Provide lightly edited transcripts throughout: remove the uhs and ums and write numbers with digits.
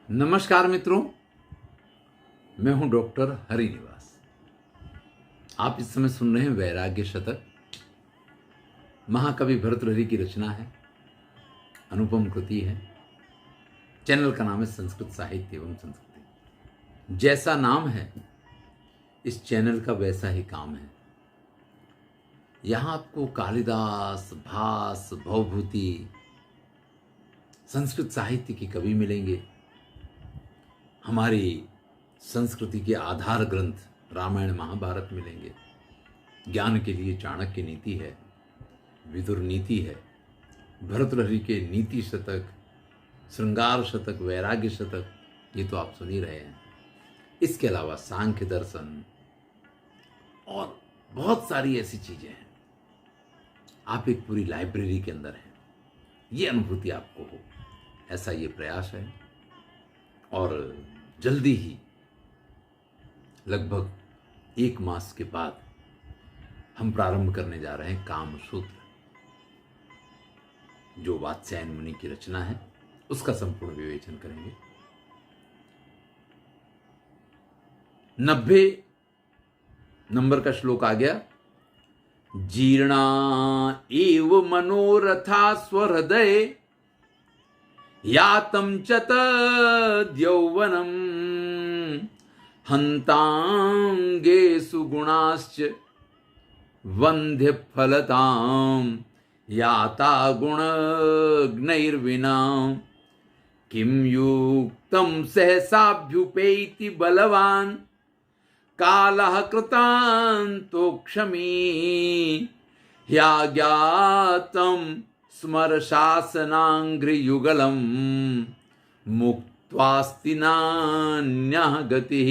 नमस्कार मित्रों, मैं हूं डॉक्टर हरिनिवास। आप इस समय सुन रहे हैं वैराग्य शतक। महाकवि भर्तृहरि की रचना है, अनुपम कृति है। चैनल का नाम है संस्कृत साहित्य एवं संस्कृति। जैसा नाम है इस चैनल का वैसा ही काम है। यहां आपको कालिदास, भास, भवभूति, संस्कृत साहित्य के कवि मिलेंगे। हमारी संस्कृति के आधार ग्रंथ रामायण महाभारत मिलेंगे। ज्ञान के लिए चाणक्य नीति है, विदुर नीति है, भर्तृहरि के नीति शतक, श्रृंगार शतक, वैराग्य शतक, ये तो आप सुन ही रहे हैं। इसके अलावा सांख्य दर्शन और बहुत सारी ऐसी चीजें हैं। आप एक पूरी लाइब्रेरी के अंदर हैं। ये अनुभूति आपको हो, ऐसा ये प्रयास है। और जल्दी ही, लगभग 1 मास के बाद, हम प्रारंभ करने जा रहे हैं कामसूत्र, जो वात्स्यायन मुनि की रचना है। उसका संपूर्ण विवेचन करेंगे। 90 नंबर का श्लोक आ गया। जीर्णा एव मनोरथा स्वहृदये यातं च तद्यौवनं हन्तांगेषु गुणाश्च वन्ध्यफलतां याता गुणज्ञैर्विना किं युक्तं सहसाभ्युपेति बलवान् कालः कृतान्तोक्षमी ह्याज्ञातं स्मर शासनांघ्रियुगलम मुक्त्वास्ति नान्यः गतिः।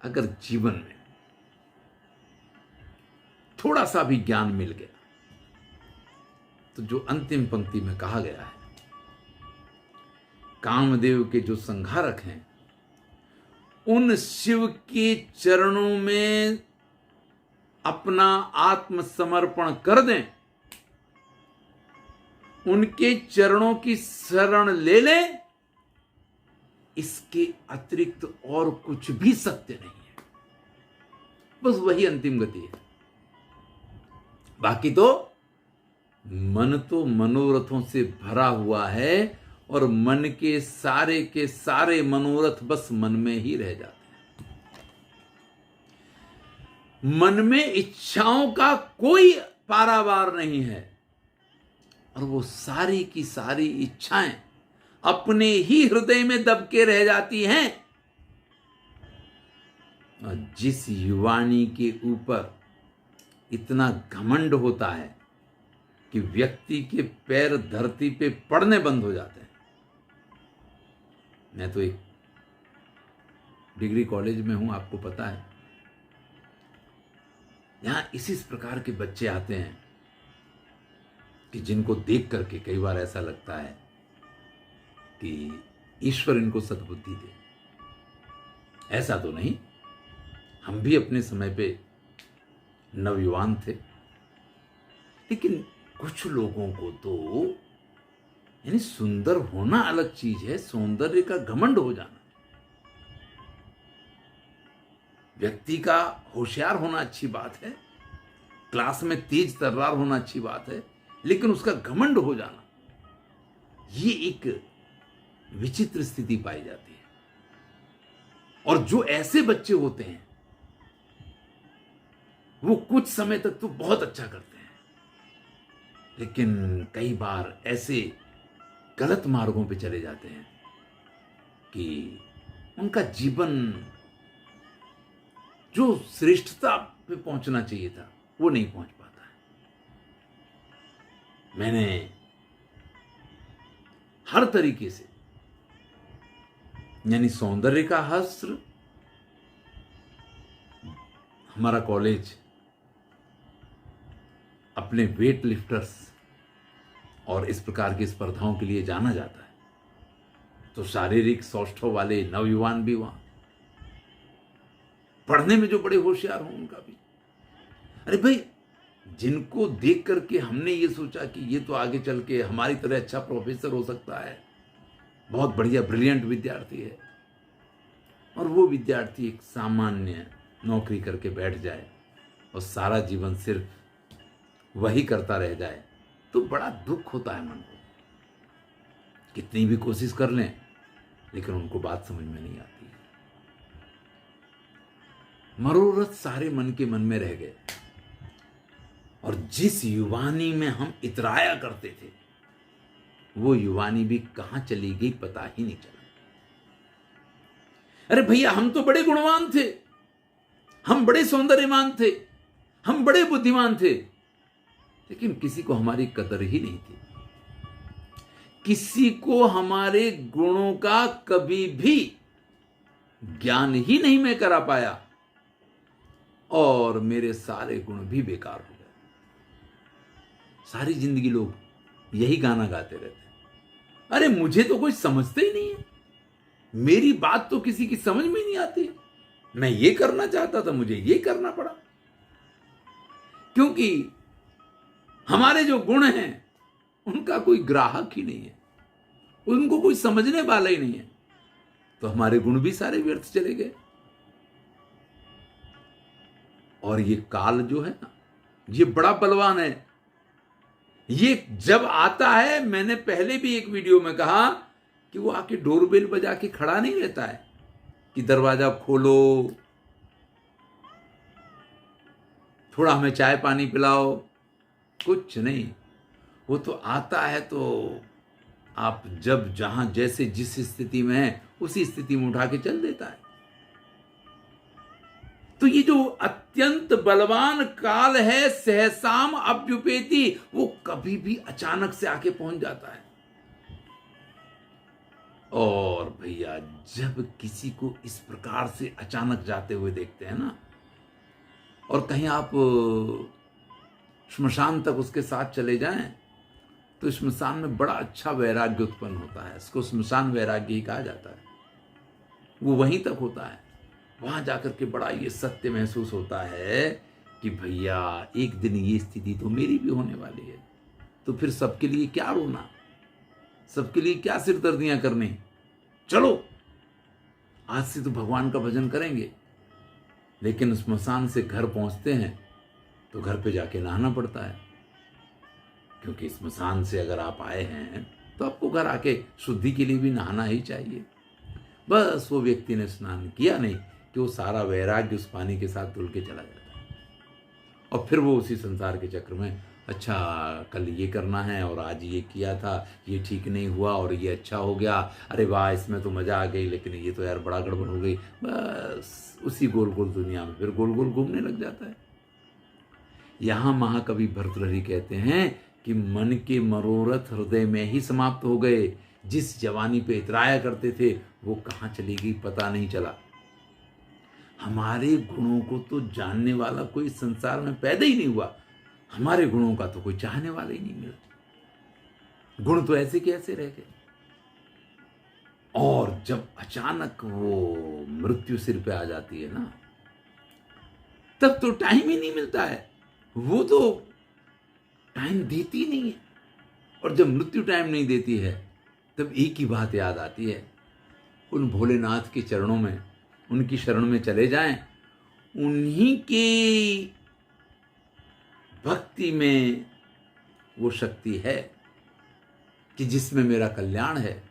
अगर जीवन में थोड़ा सा भी ज्ञान मिल गया तो जो अंतिम पंक्ति में कहा गया है, कामदेव के जो संहारक हैं, उन शिव के चरणों में अपना आत्मसमर्पण कर दें, उनके चरणों की शरण ले लें, इसके अतिरिक्त और कुछ भी सत्य नहीं है। बस वही अंतिम गति है। बाकी तो मन तो मनोरथों से भरा हुआ है और मन के सारे मनोरथ बस मन में ही रह जाते हैं। मन में इच्छाओं का कोई पारावार नहीं है और वो सारी की सारी इच्छाएं अपने ही हृदय में दबके रह जाती हैं। और जिस युवानी के ऊपर इतना घमंड होता है कि व्यक्ति के पैर धरती पे पड़ने बंद हो जाते हैं। मैं तो एक डिग्री कॉलेज में हूं, आपको पता है। यहां इसी प्रकार के बच्चे आते हैं कि जिनको देख करके कई बार ऐसा लगता है कि ईश्वर इनको सद्बुद्धि दे। ऐसा तो नहीं, हम भी अपने समय पे नवयुवान थे, लेकिन कुछ लोगों को तो यानी सुंदर होना अलग चीज है, सौंदर्य का घमंड हो जाना। व्यक्ति का होशियार होना अच्छी बात है, क्लास में तेज तर्रार होना अच्छी बात है, लेकिन उसका घमंड हो जाना, ये एक विचित्र स्थिति पाई जाती है। और जो ऐसे बच्चे होते हैं वो कुछ समय तक तो बहुत अच्छा करते हैं, लेकिन कई बार ऐसे गलत मार्गों पे चले जाते हैं कि उनका जीवन जो श्रेष्ठता पे पहुंचना चाहिए था वो नहीं पहुंच पाता है। मैंने हर तरीके से, यानी सौंदर्य का हस्त्र, हमारा कॉलेज अपने वेट लिफ्टर्स और इस प्रकार की स्पर्धाओं के लिए जाना जाता है, तो शारीरिक सौष्ठव वाले नवयुवान भी वहां, पढ़ने में जो बड़े होशियार हों उनका भी। अरे भाई, जिनको देख करके हमने ये सोचा कि ये तो आगे चल के हमारी तरह अच्छा प्रोफेसर हो सकता है, बहुत बढ़िया ब्रिलियंट विद्यार्थी है, और वो विद्यार्थी एक सामान्य नौकरी करके बैठ जाए और सारा जीवन सिर्फ वही करता रह जाए, तो बड़ा दुख होता है मन को। कितनी भी कोशिश कर लें, लेकिन उनको बात समझ में नहीं आती। मनोरथ सारे मन के मन में रह गए, और जिस युवानी में हम इतराया करते थे, वो युवानी भी कहां चली गई पता ही नहीं चला। अरे भैया, हम तो बड़े गुणवान थे, हम बड़े सौंदर्यवान थे, हम बड़े बुद्धिमान थे, लेकिन किसी को हमारी कदर ही नहीं थी। किसी को हमारे गुणों का कभी भी ज्ञान ही नहीं मैं करा पाया, और मेरे सारे गुण भी बेकार हो गए। सारी जिंदगी लोग यही गाना गाते रहते हैं, अरे मुझे तो कोई समझते ही नहीं है, मेरी बात तो किसी की समझ में नहीं आती, मैं ये करना चाहता था, मुझे ये करना पड़ा। क्योंकि हमारे जो गुण हैं उनका कोई ग्राहक ही नहीं है, उनको कोई समझने वाला ही नहीं है, तो हमारे गुण भी सारे व्यर्थ चले गए। और ये काल जो है ना, ये बड़ा बलवान है। ये जब आता है, मैंने पहले भी एक वीडियो में कहा कि वो आके डोरबेल बजा के खड़ा नहीं रहता है कि दरवाजा खोलो, थोड़ा हमें चाय पानी पिलाओ, कुछ नहीं। वो तो आता है तो आप जब जहां जैसे जिस स्थिति में है उसी स्थिति में उठा के चल देता है। तो ये जो अत्यंत बलवान काल है, सहसाम अभ्युपेति, वो कभी भी अचानक से आके पहुंच जाता है। और भैया, जब किसी को इस प्रकार से अचानक जाते हुए देखते हैं ना, और कहीं आप श्मशान तक उसके साथ चले जाएं, तो श्मशान में बड़ा अच्छा वैराग्य उत्पन्न होता है। इसको श्मशान वैराग्य ही कहा जाता है। वो वहीं तक होता है, वहां जाकर के बड़ा ये सत्य महसूस होता है कि भैया, एक दिन ये स्थिति तो मेरी भी होने वाली है, तो फिर सबके लिए क्या रोना, सबके लिए क्या सिरदर्दियां करनी। चलो आज से तो भगवान का भजन करेंगे। लेकिन श्मशान से घर पहुंचते हैं तो घर पे जाके नहाना पड़ता है, क्योंकि श्मशान से अगर आप आए हैं तो आपको घर आके शुद्धि के लिए भी नहाना ही चाहिए। बस वो व्यक्ति ने स्नान किया नहीं कि वो सारा वैराग्य उस पानी के साथ धुल के चला जाता है, और फिर वो उसी संसार के चक्र में, अच्छा कल ये करना है और आज ये किया था, ये ठीक नहीं हुआ और ये अच्छा हो गया, अरे वाह इसमें तो मजा आ गई, लेकिन ये तो यार बड़ा गड़बड़ हो गई। बस उसी गोल गोल दुनिया में फिर गोल गोल घूमने लग जाता है। यहां महाकवि भर्तृहरि कहते हैं कि मन के मनोरथ हृदय में ही समाप्त हो गए। जिस जवानी पे इतराया करते थे वो कहां चली गई पता नहीं चला। हमारे गुणों को तो जानने वाला कोई संसार में पैदा ही नहीं हुआ, हमारे गुणों का तो कोई चाहने वाला ही नहीं मिला। गुण तो ऐसे के ऐसे रह गए। और जब अचानक वो मृत्यु सिर पे आ जाती है ना, तब तो टाइम ही नहीं मिलता है, वो तो टाइम देती नहीं है। और जब मृत्यु टाइम नहीं देती है, तब एक ही बात याद आती है, उन भोलेनाथ के चरणों में, उनकी शरण में चले जाएं, उन्हीं के भक्ति में वो शक्ति है कि जिसमें मेरा कल्याण है।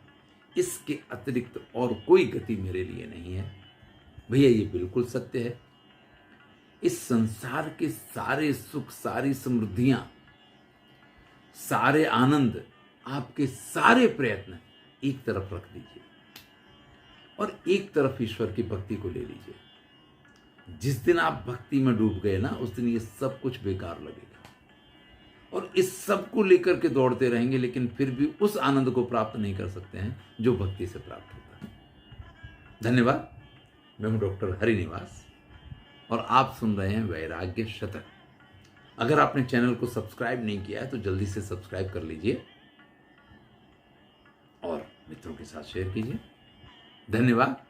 इसके अतिरिक्त और कोई गति मेरे लिए नहीं है। भैया ये बिल्कुल सत्य है। इस संसार के सारे सुख, सारी समृद्धियां, सारे आनंद, आपके सारे प्रयत्न एक तरफ रख दीजिए और एक तरफ ईश्वर की भक्ति को ले लीजिए। जिस दिन आप भक्ति में डूब गए ना, उस दिन ये सब कुछ बेकार लगेगा और इस सब को लेकर के दौड़ते रहेंगे, लेकिन फिर भी उस आनंद को प्राप्त नहीं कर सकते हैं जो भक्ति से प्राप्त होता है। धन्यवाद। मैं हूं डॉक्टर हरिनिवास और आप सुन रहे हैं वैराग्य शतक। अगर आपने चैनल को सब्सक्राइब नहीं किया है तो जल्दी से सब्सक्राइब कर लीजिए और मित्रों के साथ शेयर कीजिए। धन्यवाद।